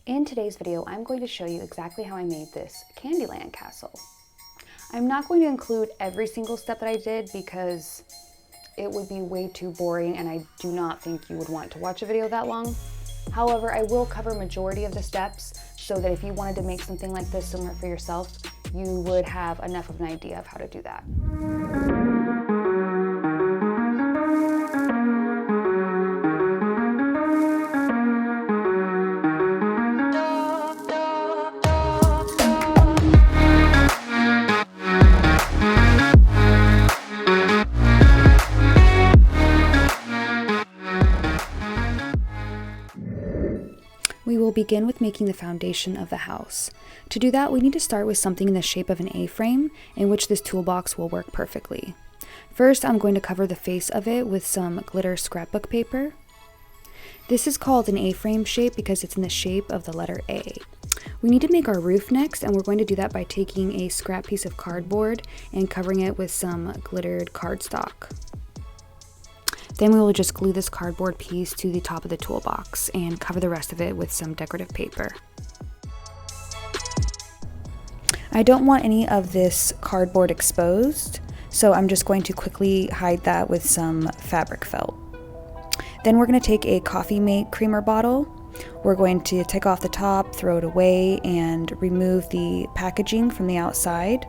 In today's video, I'm going to show you exactly how I made this Candyland castle. I'm not going to include every single step that I did because it would be way too boring and I do not think you would want to watch a video that long. However, I will cover majority of the steps so that if you wanted to make something like this similar for yourself, you would have enough of an idea of how to do that. We will begin with making the foundation of the house. To do that, we need to start with something in the shape of an A-frame, in which this toolbox will work perfectly. First, I'm going to cover the face of it with some glitter scrapbook paper. This is called an A-frame shape because it's in the shape of the letter A. We need to make our roof next, and we're going to do that by taking a scrap piece of cardboard and covering it with some glittered cardstock. Then we will just glue this cardboard piece to the top of the toolbox and cover the rest of it with some decorative paper. I don't want any of this cardboard exposed, so I'm just going to quickly hide that with some fabric felt. Then we're going to take a coffee mate creamer bottle. We're going to take off the top, throw it away, and remove the packaging from the outside.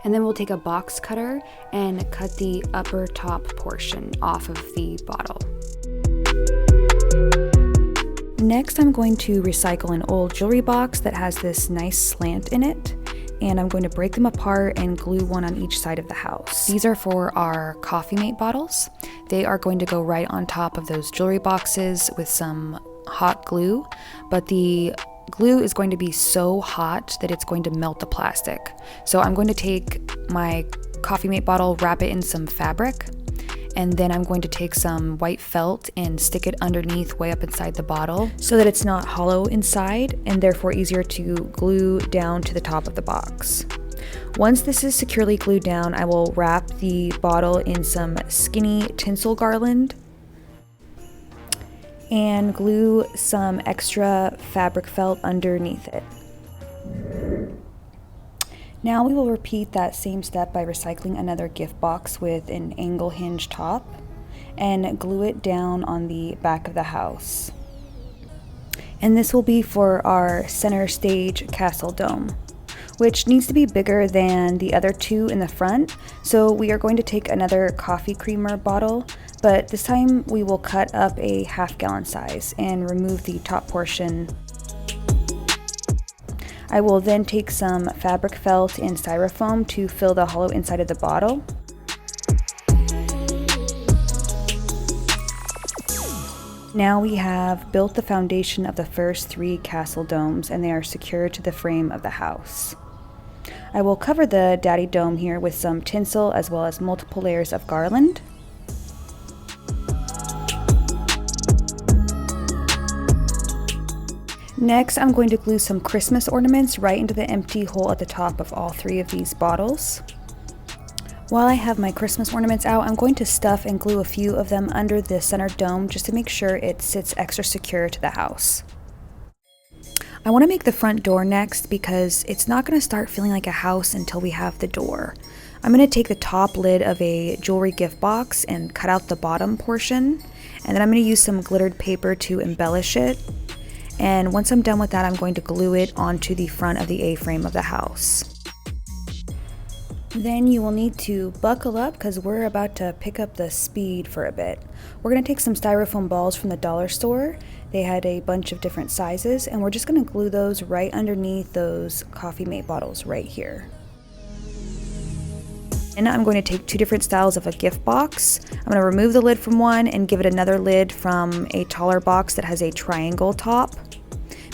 And then we'll take a box cutter and cut the upper top portion off of the bottle. Next, I'm going to recycle an old jewelry box that has this nice slant in it, and I'm going to break them apart and glue one on each side of the house. These are for our coffee mate bottles. They are going to go right on top of those jewelry boxes with some hot glue, but the glue is going to be so hot that it's going to melt the plastic. So I'm going to take my coffee mate bottle, wrap it in some fabric, and then I'm going to take some white felt and stick it underneath way up inside the bottle so that it's not hollow inside and therefore easier to glue down to the top of the box. Once this is securely glued down, I will wrap the bottle in some skinny tinsel garland and glue some extra fabric felt underneath it. Now we will repeat that same step by recycling another gift box with an angle hinge top and glue it down on the back of the house. And this will be for our center stage castle dome, which needs to be bigger than the other two in the front. So we are going to take another coffee creamer bottle, but this time we will cut up a half-gallon size and remove the top portion. I will then take some fabric felt and styrofoam to fill the hollow inside of the bottle. Now we have built the foundation of the first 3 castle domes and they are secured to the frame of the house. I will cover the daddy dome here with some tinsel as well as multiple layers of garland. Next, I'm going to glue some Christmas ornaments right into the empty hole at the top of all 3 of these bottles. While I have my Christmas ornaments out, I'm going to stuff and glue a few of them under the center dome just to make sure it sits extra secure to the house. I want to make the front door next because it's not going to start feeling like a house until we have the door. I'm going to take the top lid of a jewelry gift box and cut out the bottom portion, and then I'm going to use some glittered paper to embellish it. And once I'm done with that, I'm going to glue it onto the front of the A-frame of the house. Then you will need to buckle up because we're about to pick up the speed for a bit. We're going to take some styrofoam balls from the dollar store. They had a bunch of different sizes, and we're just going to glue those right underneath those coffee mate bottles right here. And I'm going to take 2 different styles of a gift box. I'm going to remove the lid from one and give it another lid from a taller box that has a triangle top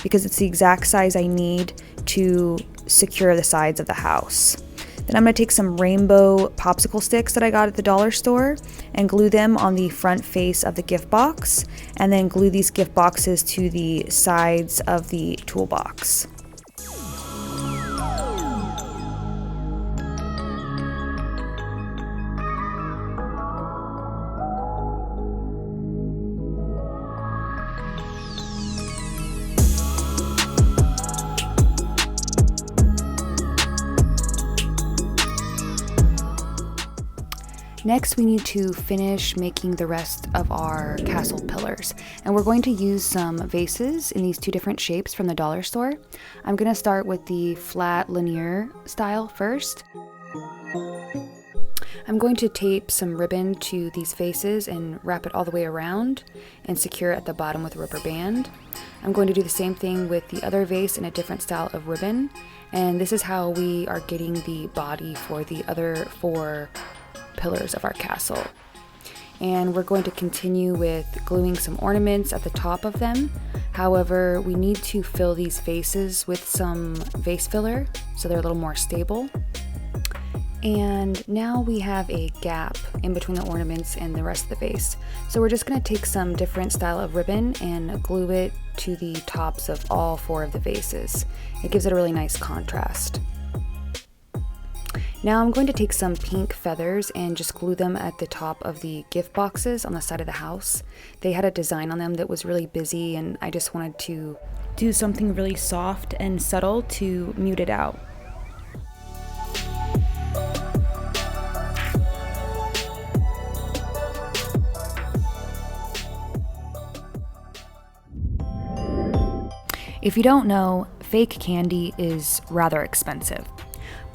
because it's the exact size I need to secure the sides of the house. Then I'm going to take some rainbow popsicle sticks that I got at the dollar store and glue them on the front face of the gift box, and then glue these gift boxes to the sides of the toolbox. Next, we need to finish making the rest of our castle pillars. And we're going to use some vases in these two different shapes from the dollar store. I'm going to start with the flat linear style first. I'm going to tape some ribbon to these vases and wrap it all the way around and secure it at the bottom with a rubber band. I'm going to do the same thing with the other vase in a different style of ribbon. And this is how we are getting the body for the other 4 pillars of our castle. And we're going to continue with gluing some ornaments at the top of them. However, we need to fill these vases with some vase filler so they're a little more stable. And now we have a gap in between the ornaments and the rest of the vase. So we're just going to take some different style of ribbon and glue it to the tops of all 4 of the vases. It gives it a really nice contrast. Now I'm going to take some pink feathers and just glue them at the top of the gift boxes on the side of the house. They had a design on them that was really busy, and I just wanted to do something really soft and subtle to mute it out. If you don't know, fake candy is rather expensive.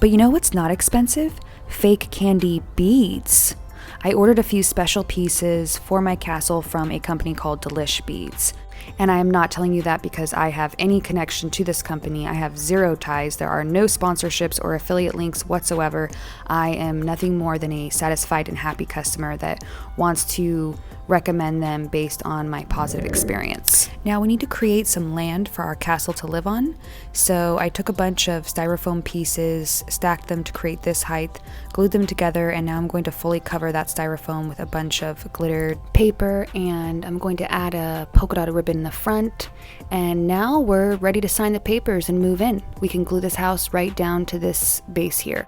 But you know what's not expensive? Fake candy beads. I ordered a few special pieces for my castle from a company called Delish Beads. And I am not telling you that because I have any connection to this company. I have zero ties. There are no sponsorships or affiliate links whatsoever. I am nothing more than a satisfied and happy customer that wants to recommend them based on my positive experience. Now we need to create some land for our castle to live on. So I took a bunch of styrofoam pieces, stacked them to create this height, glued them together, and now I'm going to fully cover that styrofoam with a bunch of glittered paper, and I'm going to add a polka dot ribbon in the front. And now we're ready to sign the papers and move in. We can glue this house right down to this base here.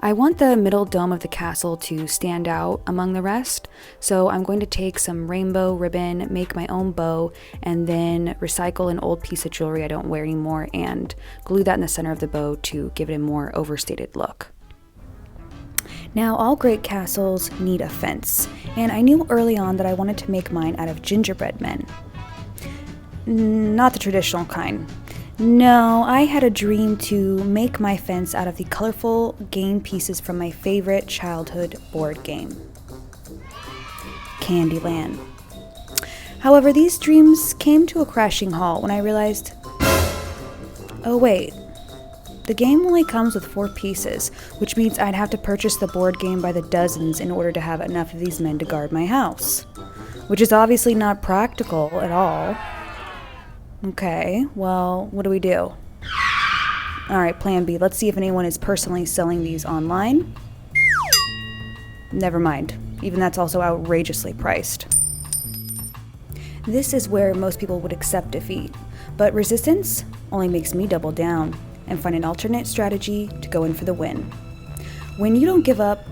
I want the middle dome of the castle to stand out among the rest, so I'm going to take some rainbow ribbon, make my own bow, and then recycle an old piece of jewelry I don't wear anymore and glue that in the center of the bow to give it a more overstated look. Now, all great castles need a fence, and I knew early on that I wanted to make mine out of gingerbread men. Not the traditional kind. No, I had a dream to make my fence out of the colorful game pieces from my favorite childhood board game, Candyland. However, these dreams came to a crashing halt when I realized, oh wait, the game only comes with 4 pieces, which means I'd have to purchase the board game by the dozens in order to have enough of these men to guard my house, which is obviously not practical at all. Okay, well, what do we do? Alright, plan B. Let's see if anyone is personally selling these online. Never mind. Even that's also outrageously priced. This is where most people would accept defeat, but resistance only makes me double down and find an alternate strategy to go in for the win. When you don't give up,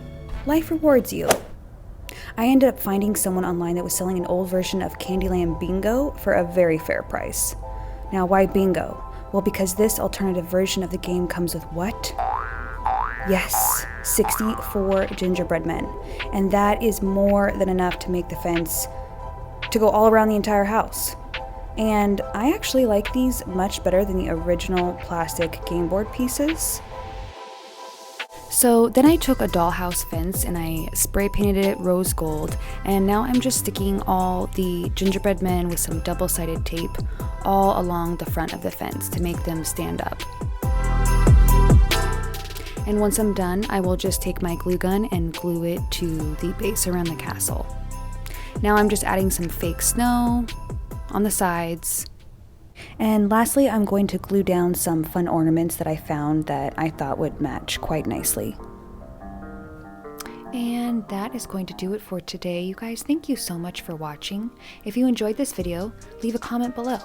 life rewards you. I ended up finding someone online that was selling an old version of Candyland Bingo for a very fair price. Now, why Bingo? Well, because this alternative version of the game comes with what? Yes, 64 gingerbread men. And that is more than enough to make the fence to go all around the entire house. And I actually like these much better than the original plastic game board pieces. So then I took a dollhouse fence and I spray painted it rose gold, and now I'm just sticking all the gingerbread men with some double-sided tape all along the front of the fence to make them stand up. And once I'm done, I will just take my glue gun and glue it to the base around the castle. Now I'm just adding some fake snow on the sides. And lastly, I'm going to glue down some fun ornaments that I found that I thought would match quite nicely. And that is going to do it for today, you guys. Thank you so much for watching. If you enjoyed this video, leave a comment below.